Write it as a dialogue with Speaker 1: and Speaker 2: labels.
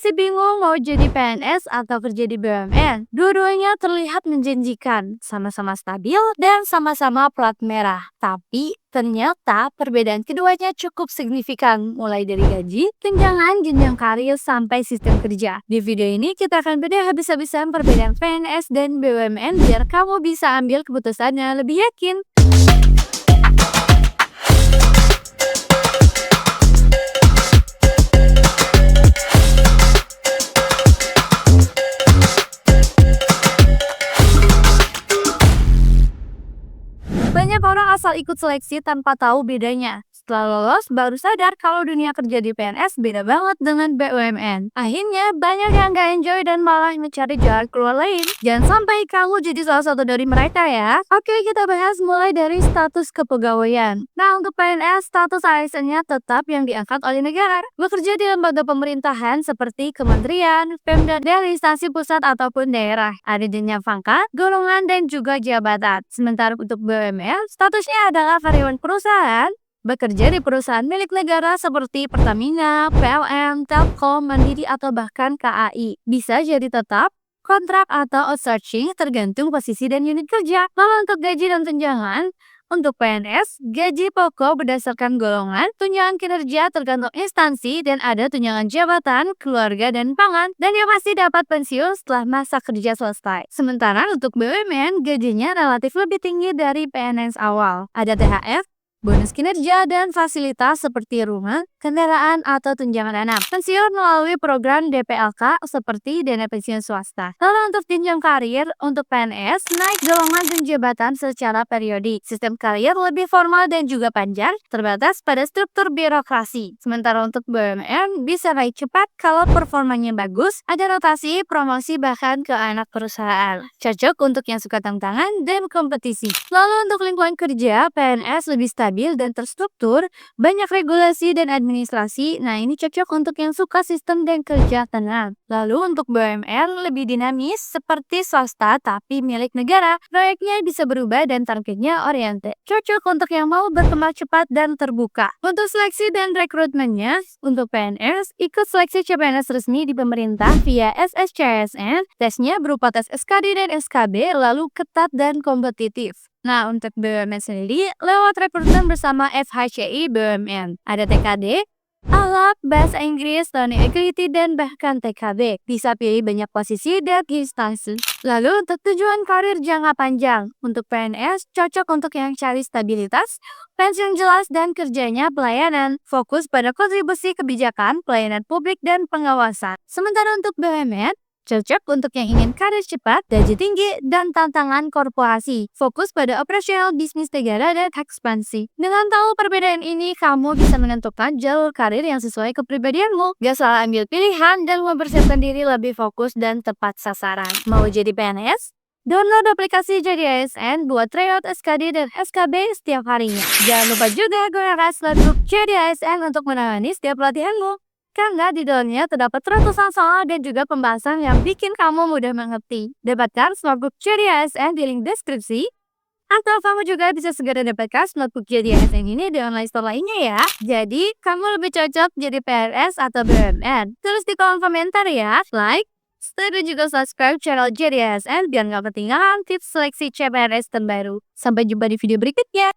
Speaker 1: Masih bingung mau jadi PNS atau kerja di BUMN? Dua-duanya terlihat menjanjikan, sama-sama stabil dan sama-sama plat merah. Tapi ternyata perbedaan keduanya cukup signifikan, mulai dari gaji, tunjangan, jenjang karir, sampai sistem kerja. Di video ini kita akan bedah habis-habisan perbedaan PNS dan BUMN biar kamu bisa ambil keputusannya lebih yakin. Banyak orang asal ikut seleksi tanpa tahu bedanya. Setelah lolos, baru sadar kalau dunia kerja di PNS beda banget dengan BUMN. Akhirnya, banyak yang gak enjoy dan malah mencari jalan keluar lain. Jangan sampai kamu jadi salah satu dari mereka ya. Oke, kita bahas mulai dari status kepegawaian. Nah, untuk PNS, status ASN-nya tetap yang diangkat oleh negara. Bekerja di lembaga pemerintahan seperti kementerian, Pemda dari instansi pusat ataupun daerah. Ada jenjang pangkat, golongan, dan juga jabatan. Sementara untuk BUMN, statusnya adalah karyawan perusahaan, bekerja di perusahaan milik negara seperti Pertamina, PLN, Telkom, Mandiri, atau bahkan KAI. Bisa jadi tetap, kontrak, atau outsourcing tergantung posisi dan unit kerja. Lalu untuk gaji dan tunjangan, untuk PNS, gaji pokok berdasarkan golongan, tunjangan kinerja tergantung instansi, dan ada tunjangan jabatan, keluarga, dan pangan, dan yang pasti dapat pensiun setelah masa kerja selesai. Sementara untuk BUMN, gajinya relatif lebih tinggi dari PNS awal. Ada THR, bonus kinerja, dan fasilitas seperti rumah, kendaraan, atau tunjangan anak. Pensiun melalui program DPLK seperti dana pensiun swasta. Lalu untuk jenjang karir, untuk PNS, naik golongan dan jabatan secara periodik. Sistem karir lebih formal dan juga panjang, terbatas pada struktur birokrasi. Sementara untuk BUMN, bisa naik cepat kalau performanya bagus, ada rotasi, promosi, bahkan ke anak perusahaan. Cocok untuk yang suka tantangan dan kompetisi. Lalu untuk lingkungan kerja, PNS lebih stabil dan terstruktur, banyak regulasi dan administrasi. Nah, ini cocok untuk yang suka sistem dan kerja tenang. Lalu untuk BUMN lebih dinamis seperti swasta tapi milik negara. Proyeknya bisa berubah dan targetnya oriented. Cocok untuk yang mau berkembang cepat dan terbuka. Untuk seleksi dan rekrutmennya, untuk PNS, ikut seleksi CPNS resmi di pemerintah via SSCSN. Tesnya berupa tes SKD dan SKB, lalu ketat dan kompetitif. Nah, untuk BUMN sendiri, lewat rekrutmen bersama FHCI BUMN. Ada TKD, ALAP, Bahasa Inggris, Learning Equity, dan bahkan TKB. Bisa pilih banyak posisi dan instansi. Lalu, untuk tujuan karir jangka panjang. Untuk PNS, cocok untuk yang cari stabilitas, pensiun jelas, dan kerjanya pelayanan. Fokus pada kontribusi kebijakan, pelayanan publik, dan pengawasan. Sementara untuk BUMN, cocok untuk yang ingin karir cepat, gaji tinggi, dan tantangan korporasi. Fokus pada operasional bisnis negara dan ekspansi. Dengan tahu perbedaan ini, kamu bisa menentukan jalur karir yang sesuai kepribadianmu. Gak salah ambil pilihan dan mempersiapkan diri lebih fokus dan tepat sasaran. Mau jadi PNS? Download aplikasi Jadi ASN buat tryout SKD dan SKB setiap harinya. Jangan lupa juga gunakan slot grup Jadi ASN untuk menangani setiap pelatihanmu. Karena di dalamnya terdapat ratusan soal dan juga pembahasan yang bikin kamu mudah mengerti. Dapatkan Smartbook Jadi ASN di link deskripsi. Atau kamu juga bisa segera dapatkan Smartbook Jadi ASN ini di online store lainnya ya. Jadi, kamu lebih cocok jadi PNS atau BUMN? Tulis di kolom komentar ya. Like, stay dan juga subscribe channel Jadi ASN biar nggak ketinggalan tips seleksi CPNS terbaru. Sampai jumpa di video berikutnya.